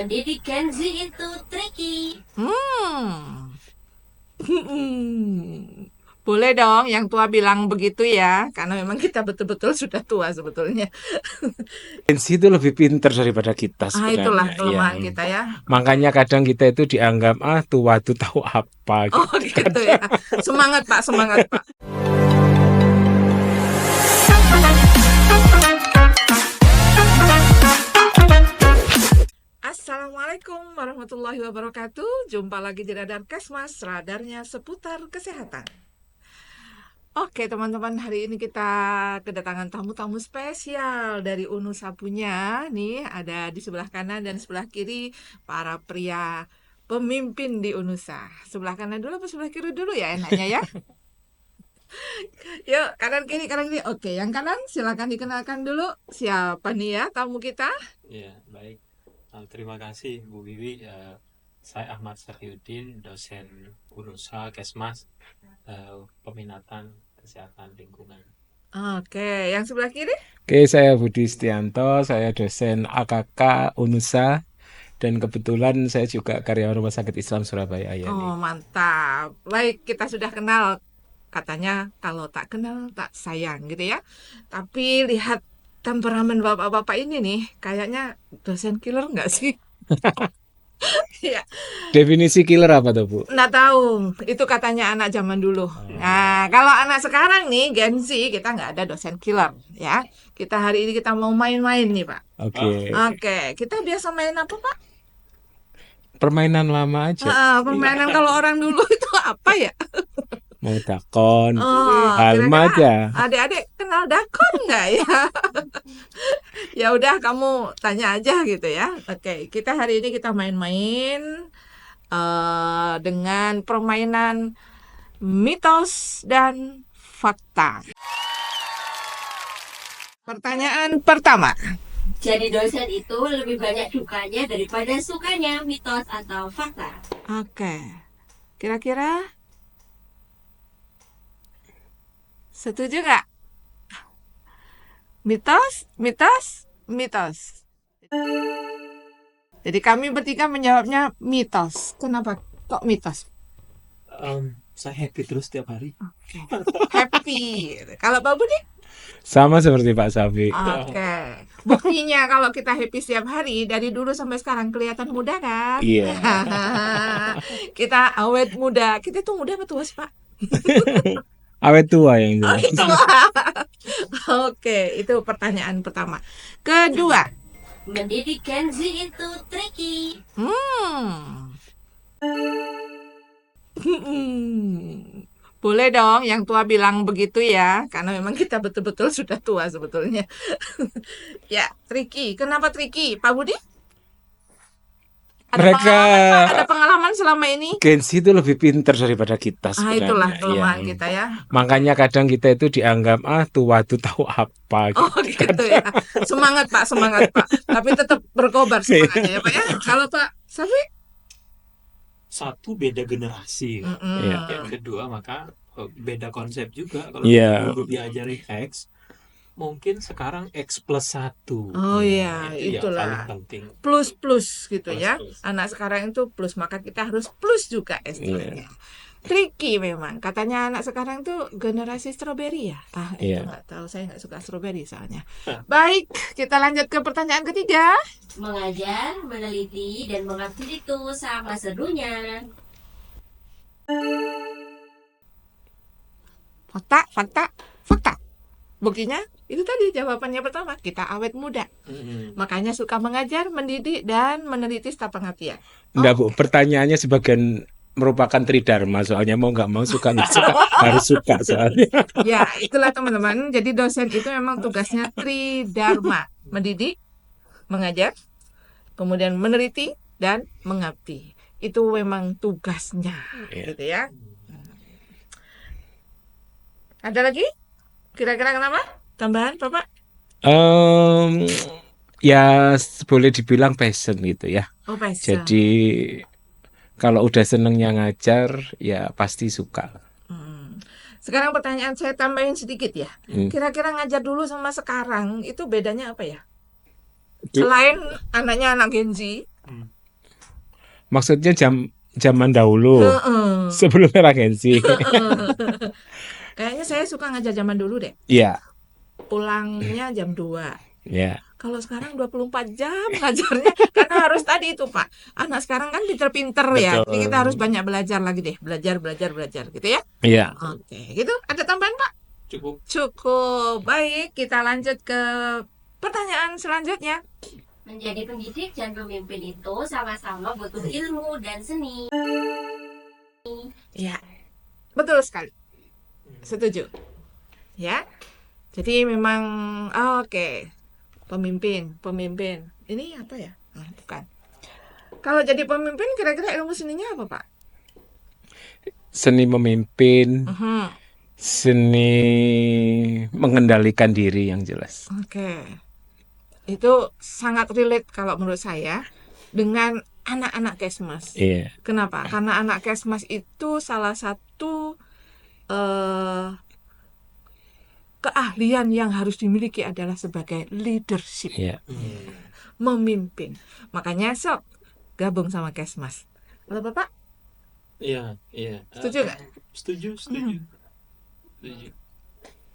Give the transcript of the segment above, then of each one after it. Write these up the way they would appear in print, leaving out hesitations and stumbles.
Mendidik Gen Z itu tricky. Boleh dong yang tua bilang begitu ya, karena memang kita betul-betul sudah tua sebetulnya. Gen Z itu lebih pinter daripada kita Itulah sebenarnya. kelemahan Iya. kita ya. Makanya kadang kita itu dianggap tua tuh tahu apa Oh gitu. gitu ya. Semangat Pak, semangat Pak. Assalamualaikum warahmatullahi wabarakatuh. Jumpa lagi di Radar Kesmas, radarnya seputar kesehatan. Oke teman-teman, hari ini kita kedatangan tamu-tamu spesial dari Unu Sapunya. Nih ada di sebelah kanan dan sebelah kiri para pria pemimpin di Unusa. Sebelah kanan dulu apa sebelah kiri dulu ya enaknya ya? Yuk kanan kiri. Oke, yang kanan silakan dikenalkan dulu siapa nih ya tamu kita? Ya, baik. Terima kasih Bu Wiwi. Saya Ahmad Safiuddin, dosen Unusa Kesmas, peminatan kesehatan lingkungan. Oke, yang sebelah kiri? Oke, saya Budi Setianto, saya dosen AKK Unusa, dan kebetulan saya juga karyawan Rumah Sakit Islam Surabaya Ayani. Oh mantap. Baik, kita sudah kenal. Katanya kalau tak kenal tak sayang gitu ya. Tapi lihat temperamen bapak-bapak ini nih, kayaknya dosen killer nggak sih? Ya, Definisi killer apa tuh, Bu? nggak tahu. Itu katanya anak zaman dulu. Nah, kalau anak sekarang nih, Gen Z, kita nggak ada dosen killer ya. Kita hari ini kita mau main-main nih, Pak. Oke. Oke, kita biasa main apa, Pak? Permainan lama aja. Permainan kalau orang dulu itu apa ya? Mau dakon, Oh, halma kira-kira aja. adik-adik kenal dakon nggak ya? Ya udah kamu tanya aja gitu ya. Oke, kita hari ini kita main-main dengan permainan mitos dan fakta. Pertanyaan pertama. Jadi dosen itu lebih banyak dukanya daripada sukanya, mitos atau fakta. Oke, kira-kira setuju nggak? Mitos. Jadi kami bertiga menjawabnya mitos. Kenapa kok mitos? Saya happy terus setiap hari. Oke. Happy. Kalau Pak Budi? Sama seperti Pak Safi. Oke. Buktinya kalau kita happy setiap hari dari dulu sampai sekarang kelihatan muda kan? Iya. Kita awet muda. Kita tuh muda apa tua sih, Pak? Awet tua yang jelas. Oke, itu pertanyaan pertama. Kedua. Mendidik Gen Z itu tricky. Boleh dong yang tua bilang begitu ya, karena memang kita betul-betul sudah tua sebetulnya. Ya, tricky. Kenapa tricky, Pak Budi? Ada pengalaman selama ini? Gen Z itu lebih pinter daripada kita sebenarnya. Itulah kelemahan Iya. kita ya. Makanya kadang kita itu dianggap tua tuh tahu apa Oh gitu ya. Semangat Pak. Tapi tetap berkobar semangatnya ya Pak ya. Kalau Pak Safi? Satu, beda generasi. Iya. Yang kedua, maka beda konsep juga. Kalau Iya. dulu diajari X, mungkin sekarang X+1. Oh iya, Itu yang paling itulah. penting. Plus gitu ya. Plus. Anak sekarang itu plus, maka kita harus plus juga istilahnya. Tricky memang. Katanya anak sekarang tuh generasi stroberi ya. Itu nggak tahu, saya nggak suka stroberi soalnya. Baik, kita lanjut ke pertanyaan ketiga. Mengajar, meneliti, dan mengabdi itu sama serunya. Fakta. Buktinya itu tadi jawabannya pertama, kita awet muda. Makanya suka mengajar, mendidik, dan meneliti staf pengabdian. Enggak, Bu. Pertanyaannya sebagian merupakan tridharma, soalnya mau nggak mau suka nggak suka harus suka soalnya. Ya, itulah teman-teman. Jadi dosen itu memang tugasnya tridharma, mendidik, mengajar, kemudian meneliti dan mengabdi. Itu memang tugasnya, gitu ya. Ada lagi? Kira-kira kenapa? Tambahan, Bapak? Ya boleh dibilang passion gitu ya. Oh, passion. Jadi kalau udah senengnya ngajar, ya pasti suka. Sekarang pertanyaan saya tambahin sedikit ya. Kira-kira ngajar dulu sama sekarang itu bedanya apa ya? Selain anaknya anak Gen Z, Hmm. Maksudnya zaman dahulu Heeh. sebelum era Gen Z. Kayaknya saya suka ngajar zaman dulu deh. Iya, Pulangnya jam 2. ya, Kalau sekarang 24 jam ngajarnya karena harus tadi itu Pak. Anak sekarang kan pinter-pinter ya. Jadi kita harus betul. banyak belajar lagi deh. Belajar gitu ya. Iya, Oke, gitu. Ada tambahan Pak? Cukup. Cukup. Baik, kita lanjut ke pertanyaan selanjutnya. Menjadi pendidik dan pemimpin itu sama-sama butuh ilmu dan seni. Ya, betul sekali. Setuju. Ya. Jadi memang oke. Pemimpin. Ini apa ya? Bukan. Kalau jadi pemimpin kira-kira ilmu seninya apa, Pak? seni memimpin, Mhm. seni mengendalikan diri yang jelas. Oke. Itu sangat relate kalau menurut saya dengan anak-anak Kesmas. Iya, Kenapa? Karena anak Kesmas itu salah satu keahlian yang harus dimiliki adalah sebagai leadership, iya. memimpin. Makanya sok gabung sama Kesmas. Kalau Bapak Iya. setuju nggak? Setuju. Setuju.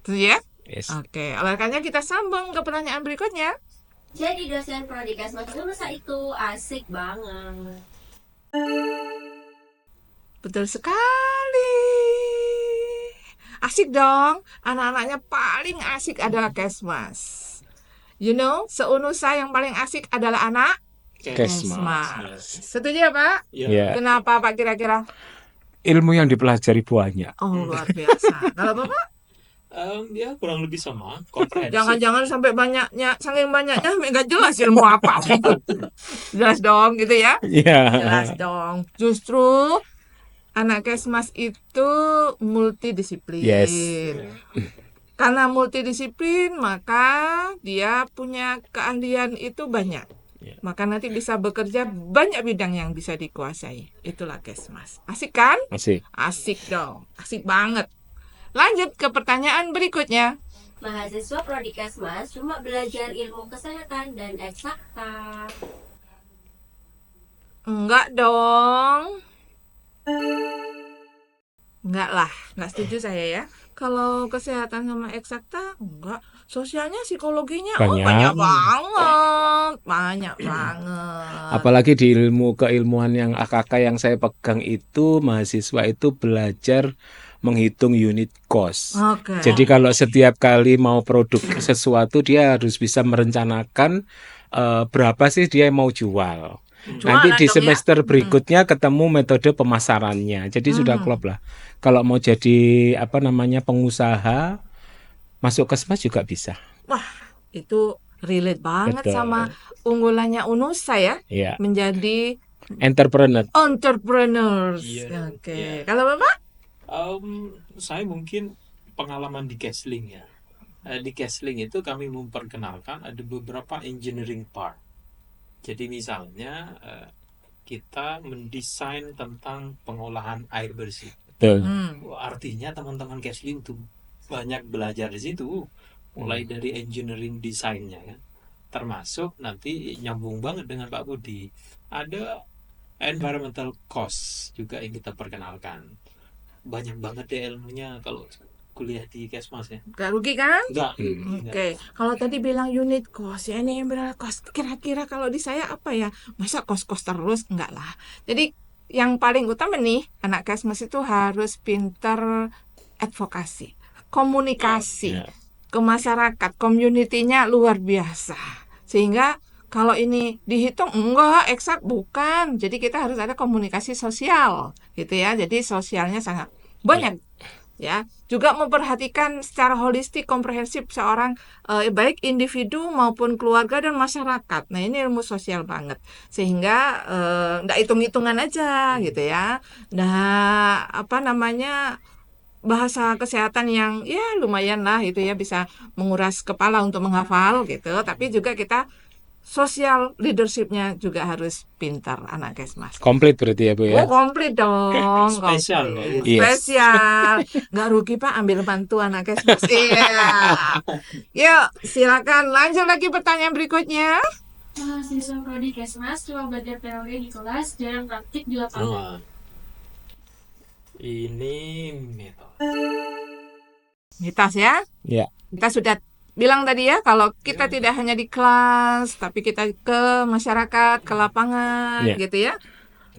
Setuju ya? Yes. Oke, oleh karena kita sambung ke pertanyaan berikutnya. Jadi dosen prodi Kesmas Unusa itu asik banget. Betul sekali. Asik dong. Anak-anaknya paling asik adalah Kesmas. You know, se-Unusa yang paling asik adalah anak Kesmas. Setuju ya Pak? Iya. Kenapa Pak kira-kira? Ilmu yang dipelajari banyak. Oh luar biasa. Kalau Bapak? Ya kurang lebih sama. Komprehensif. Jangan-jangan sampai banyaknya, saking banyaknya nggak jelas ilmu apa. Jelas dong gitu ya? Iya. Jelas dong. Justru anak Kesmas itu multidisiplin. Yes. Karena multidisiplin, maka dia punya keahlian itu banyak. Ya. Maka nanti bisa bekerja banyak bidang yang bisa dikuasai. Itulah Kesmas. Asik kan? Masih. Asik dong. Asik banget. Lanjut ke pertanyaan berikutnya. Mahasiswa prodi Kesmas cuma belajar ilmu kesehatan dan eksakta. Enggak dong. Enggak lah, enggak setuju saya ya. Kalau kesehatan sama eksakta, enggak. Sosialnya, psikologinya, Banyak. banyak banget. Apalagi di ilmu keilmuan yang AKK yang saya pegang itu, mahasiswa itu belajar menghitung unit cost. Oke. Jadi kalau setiap kali mau produk sesuatu, dia harus bisa merencanakan berapa sih dia mau jual. Nanti Jualan di dong ya. semester berikutnya ketemu metode pemasarannya. Jadi sudah klop lah. Kalau mau jadi pengusaha, masuk Kesmas juga bisa. Wah, itu relate banget Betul. sama unggulannya Unusa ya. Iya. Menjadi Entrepreneur. entrepreneurs. Iya. Oke. Iya. Kalau Bapak? Saya mungkin pengalaman di Kesling ya. Di Kesling itu kami memperkenalkan ada beberapa engineering part. Jadi misalnya kita mendesain tentang pengolahan air bersih. Betul. Artinya teman-teman Kesling tuh banyak belajar di situ, mulai dari engineering desainnya kan, termasuk nanti nyambung banget dengan Pak Budi. Ada environmental cost juga yang kita perkenalkan. Banyak banget deh ilmunya kalau kuliah di Kesmas ya. Gak rugi kan? Enggak. Oke, kalau tadi bilang unit cost, ya ini yang berapa cost? Kira-kira kalau di saya apa ya? Masa cost-cost terus? Enggak lah. Jadi yang paling utama nih, anak Kesmas itu harus pintar advokasi, komunikasi Ya. ke masyarakat, community-nya luar biasa. Sehingga kalau ini dihitung enggak eksak bukan. Jadi kita harus ada komunikasi sosial, gitu ya. Jadi sosialnya sangat banyak. Ya, juga memperhatikan secara holistik komprehensif seorang baik individu maupun keluarga dan masyarakat. Nah, ini ilmu sosial banget. Sehingga enggak hitung-hitungan aja gitu ya. Nah, bahasa kesehatan yang ya lumayan lah itu ya, bisa menguras kepala untuk menghafal gitu. Tapi juga kita social leadership-nya juga harus pintar anak Kesmas. Komplit berarti ya Bu ya. Oh, komplit dong. Spesial, komplit. Pak. Yes. Spesial. Nggak rugi Pak ambil bantu anak Kesmas. Iya. Yuk, silakan lanjut lagi pertanyaan berikutnya. Mahasiswa prodi Kesmas cuma belajar teori di kelas, jarang praktik di lapangan. Nah, ini metode. Mitos ya. Ya. Kita sudah bilang tadi ya, kalau kita tidak hanya di kelas, tapi kita ke masyarakat, ke lapangan, Ya. gitu ya.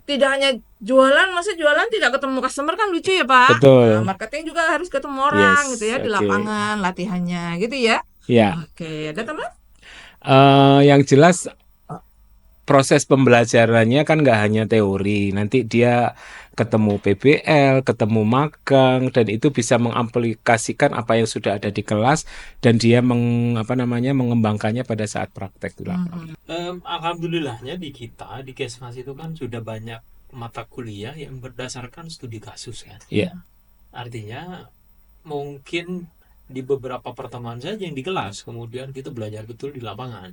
Tidak hanya jualan, masa jualan tidak ketemu customer kan lucu ya Pak? Betul. Nah, marketing juga harus ketemu orang Yes, gitu ya, di oke. lapangan, latihannya gitu ya. Ya. Oke, ada teman? Yang jelas proses pembelajarannya kan nggak hanya teori. Nanti dia ketemu PBL, ketemu magang, dan itu bisa mengaplikasikan apa yang sudah ada di kelas dan dia mengembangkannya pada saat praktek di lapangan. Alhamdulillahnya di kita di Kesmas itu kan sudah banyak mata kuliah yang berdasarkan studi kasus kan. Iya. Artinya mungkin di beberapa pertemuan saja yang di kelas, kemudian kita belajar betul di lapangan.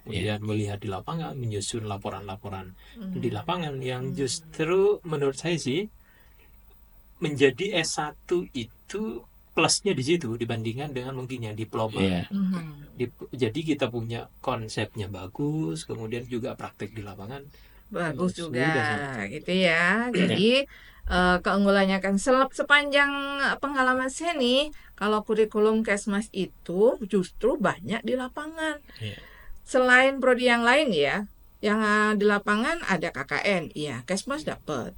Kemudian melihat di lapangan, menyusun laporan-laporan di lapangan yang justru menurut saya sih menjadi S1 itu plusnya di situ dibandingkan dengan mungkin yang diploma. Iya. Jadi kita punya konsepnya bagus, kemudian juga praktek di lapangan Bagus sudah juga sangat. gitu ya. Jadi keunggulannya kan sepanjang pengalaman saya nih, kalau kurikulum Kesmas itu justru banyak di lapangan. Iya. Selain prodi yang lain ya, yang di lapangan ada KKN, iya, Kesmas dapat.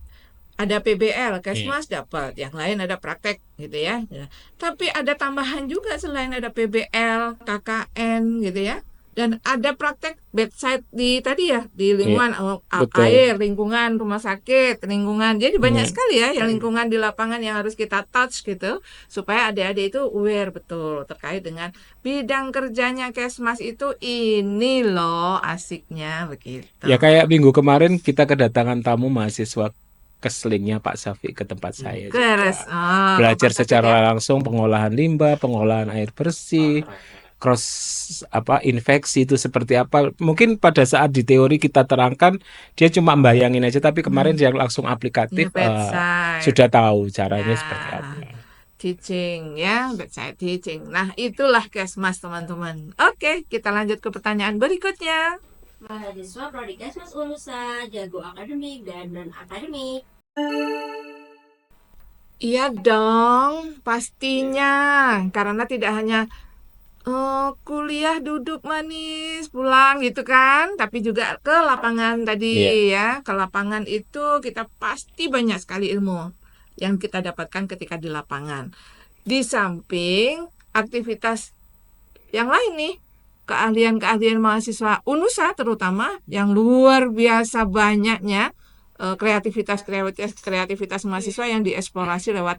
Ada PBL, Kesmas dapat. Yang lain ada praktek gitu ya. Tapi ada tambahan juga selain ada PBL, KKN gitu ya. Dan ada praktek bedside di tadi ya, di lingkungan betul. air, lingkungan rumah sakit, lingkungan. Jadi banyak Iya. sekali ya yang lingkungan di lapangan yang harus kita touch gitu, supaya adik-adik itu aware betul terkait dengan bidang kerjanya Kesmas itu ini loh asiknya begitu. Ya kayak minggu kemarin kita kedatangan tamu mahasiswa keslingnya Pak Safi ke tempat saya juga. Keres. Belajar Pak Safi secara ya. langsung pengolahan limbah, pengolahan air bersih, infeksi itu seperti apa. Mungkin pada saat di teori kita terangkan dia cuma bayangin aja, tapi kemarin dia langsung aplikatif, Bedside. sudah tahu caranya Ya. seperti apa. Teaching ya, bedside teaching. Nah, itulah Kesmas teman-teman. Oke, kita lanjut ke pertanyaan berikutnya. Mahasiswa prodi Kesmas Unusa, jago akademik dan non-akademik. Iya dong, pastinya. Karena tidak hanya kuliah duduk manis pulang gitu kan, tapi juga ke lapangan tadi ya. Ke lapangan itu kita pasti banyak sekali ilmu yang kita dapatkan ketika di lapangan. Di samping aktivitas yang lain nih, keahlian-keahlian mahasiswa Unusa terutama yang luar biasa banyaknya, kreativitas mahasiswa yang dieksplorasi lewat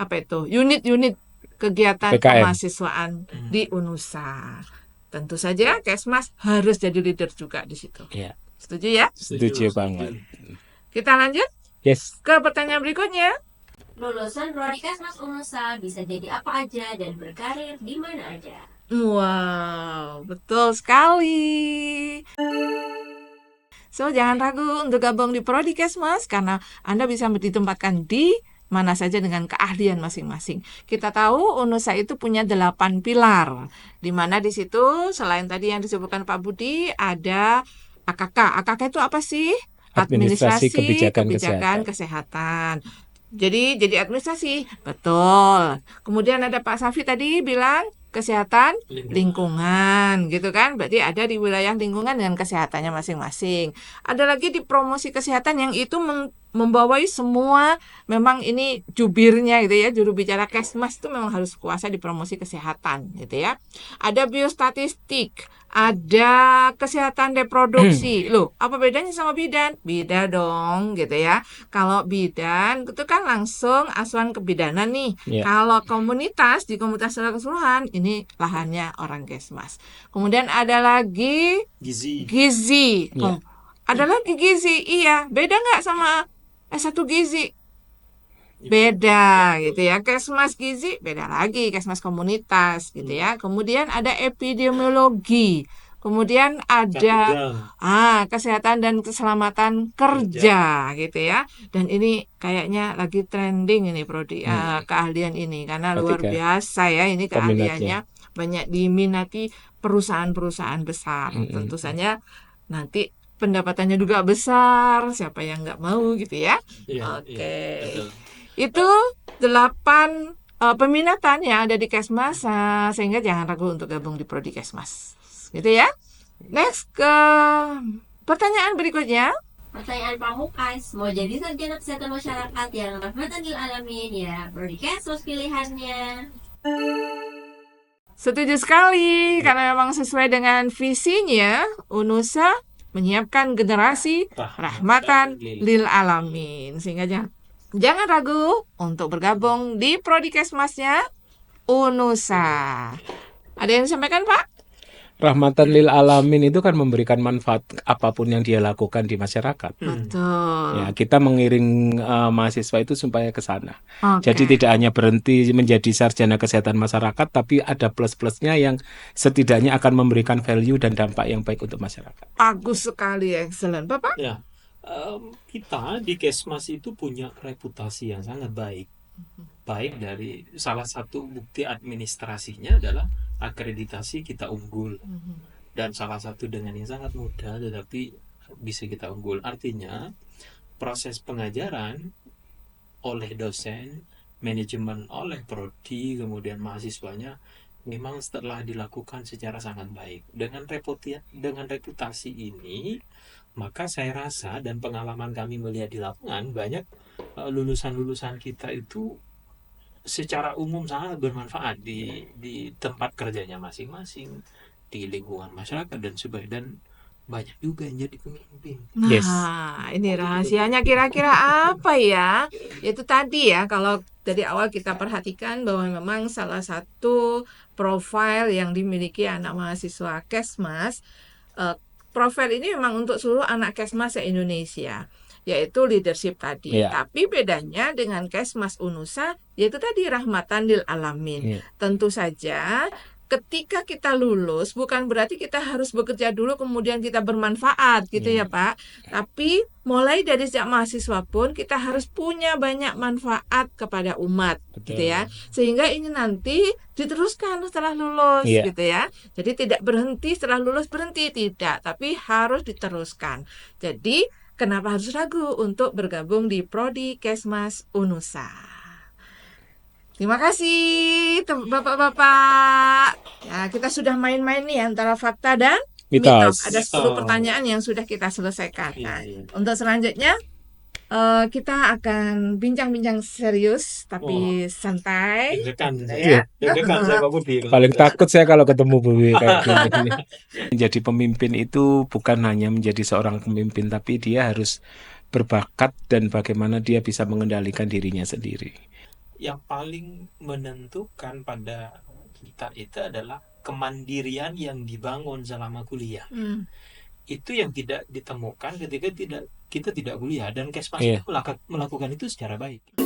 apa itu, unit-unit kegiatan PKM. kemahasiswaan di Unusa. Tentu saja Kesmas harus jadi leader juga di situ. Iya. Setuju ya? Setuju banget. Kita lanjut Yes. ke pertanyaan berikutnya. Lulusan prodi Kesmas Unusa bisa jadi apa aja dan berkarir di mana aja. Wow, betul sekali. So, jangan ragu untuk gabung di Prodi Kesmas karena Anda bisa ditempatkan di mana saja dengan keahlian masing-masing. Kita tahu Unusa itu punya 8 pilar, di mana di situ selain tadi yang disebutkan Pak Budi ada AKK. AKK itu apa sih? Administrasi Kebijakan Kesehatan. Jadi administrasi, betul. Kemudian ada Pak Safi tadi bilang kesehatan lingkungan gitu kan, berarti ada di wilayah lingkungan dengan kesehatannya masing-masing. Ada lagi di promosi kesehatan yang itu membawai semua, memang ini jubirnya gitu ya, juru bicara Kesmas itu memang harus kuasa di promosi kesehatan gitu ya. Ada biostatistik, ada kesehatan reproduksi. Loh, apa bedanya sama bidan? Beda dong gitu ya. Kalau bidan itu kan langsung asuhan kebidanan nih. Yeah. Kalau komunitas, di komunitas keseluruhan ini lahannya orang Kesmas. Kemudian ada lagi gizi. Yeah. Ada lagi gizi. Iya, beda nggak sama S1 gizi? Beda gitu ya. Kesmas gizi beda lagi, Kesmas komunitas gitu ya. Kemudian ada epidemiologi. Kemudian ada kesehatan dan keselamatan kerja gitu ya. Dan ini kayaknya lagi trending ini prodi keahlian ini karena luar biasa ya, ini keahliannya banyak diminati perusahaan-perusahaan besar. Tentu saja nanti pendapatannya juga besar, siapa yang nggak mau gitu ya. Iya, Oke. betul. Itu 8 peminatan yang ada di Kesmas, sehingga jangan ragu untuk gabung di Prodi Kesmas. Gitu ya. Next ke pertanyaan berikutnya. Pertanyaan pamungkas, mau jadi sarjana kesehatan masyarakat yang rahmatan lil alamin ya, Prodi Kesmas pilihannya. Setuju sekali, karena memang sesuai dengan visinya, UNUSA menyiapkan generasi rahmatan lil alamin. Sehingga jangan ragu untuk bergabung di Prodi Kesmasnya UNUSA. Ada yang disampaikan, Pak? Rahmatan lil alamin itu kan memberikan manfaat apapun yang dia lakukan di masyarakat. Betul. Ya, kita mengiring mahasiswa itu supaya ke sana. Oke. Jadi tidak hanya berhenti menjadi sarjana kesehatan masyarakat, tapi ada plus-plusnya yang setidaknya akan memberikan value dan dampak yang baik untuk masyarakat. Bagus sekali, excellent. Bapak? Ya, kita di Kesmas itu punya reputasi yang sangat baik. Baik dari salah satu bukti administrasinya adalah akreditasi kita unggul. Dan salah satu dengan yang sangat mudah tetapi bisa kita unggul. Artinya proses pengajaran oleh dosen, manajemen oleh prodi, kemudian mahasiswanya memang setelah dilakukan secara sangat baik. Dengan reputasi ini, maka saya rasa dan pengalaman kami melihat di lapangan, banyak lulusan-lulusan kita itu secara umum sangat bermanfaat di tempat kerjanya masing-masing, di lingkungan masyarakat dan sebagainya, dan banyak juga yang jadi pemimpin. Yes. Nah, ini rahasianya kira-kira apa ya? Itu tadi ya, kalau dari awal kita perhatikan bahwa memang salah satu profil yang dimiliki anak mahasiswa Kesmas, profil ini memang untuk seluruh anak Kesmas se-Indonesia, yaitu leadership tadi. Iya. Tapi bedanya dengan Kesmas UNUSA, yaitu tadi rahmatan lil alamin. Iya. Tentu saja ketika kita lulus bukan berarti kita harus bekerja dulu kemudian kita bermanfaat gitu ya Pak. Tapi mulai dari sejak mahasiswa pun kita harus punya banyak manfaat kepada umat gitu ya. Sehingga ini nanti diteruskan setelah lulus Iya. gitu ya. Jadi tidak berhenti setelah lulus berhenti, tidak, tapi harus diteruskan. Jadi kenapa harus ragu untuk bergabung di Prodi Kesmas UNUSA? Terima kasih Bapak-bapak. Ya, kita sudah main-main nih antara fakta dan mitos. Ada 10 pertanyaan yang sudah kita selesaikan. Nah, untuk selanjutnya kita akan bincang-bincang serius tapi santai. Deg-degan Ya. saya Pak Budi. Paling takut saya kalau ketemu Bu Wiwi kayak gini. Menjadi pemimpin itu bukan hanya menjadi seorang pemimpin, tapi dia harus berbakat dan bagaimana dia bisa mengendalikan dirinya sendiri. Yang paling menentukan pada kita itu adalah kemandirian yang dibangun selama kuliah. Itu yang tidak ditemukan ketika kita tidak kuliah, dan Kesmas itu melakukan itu secara baik.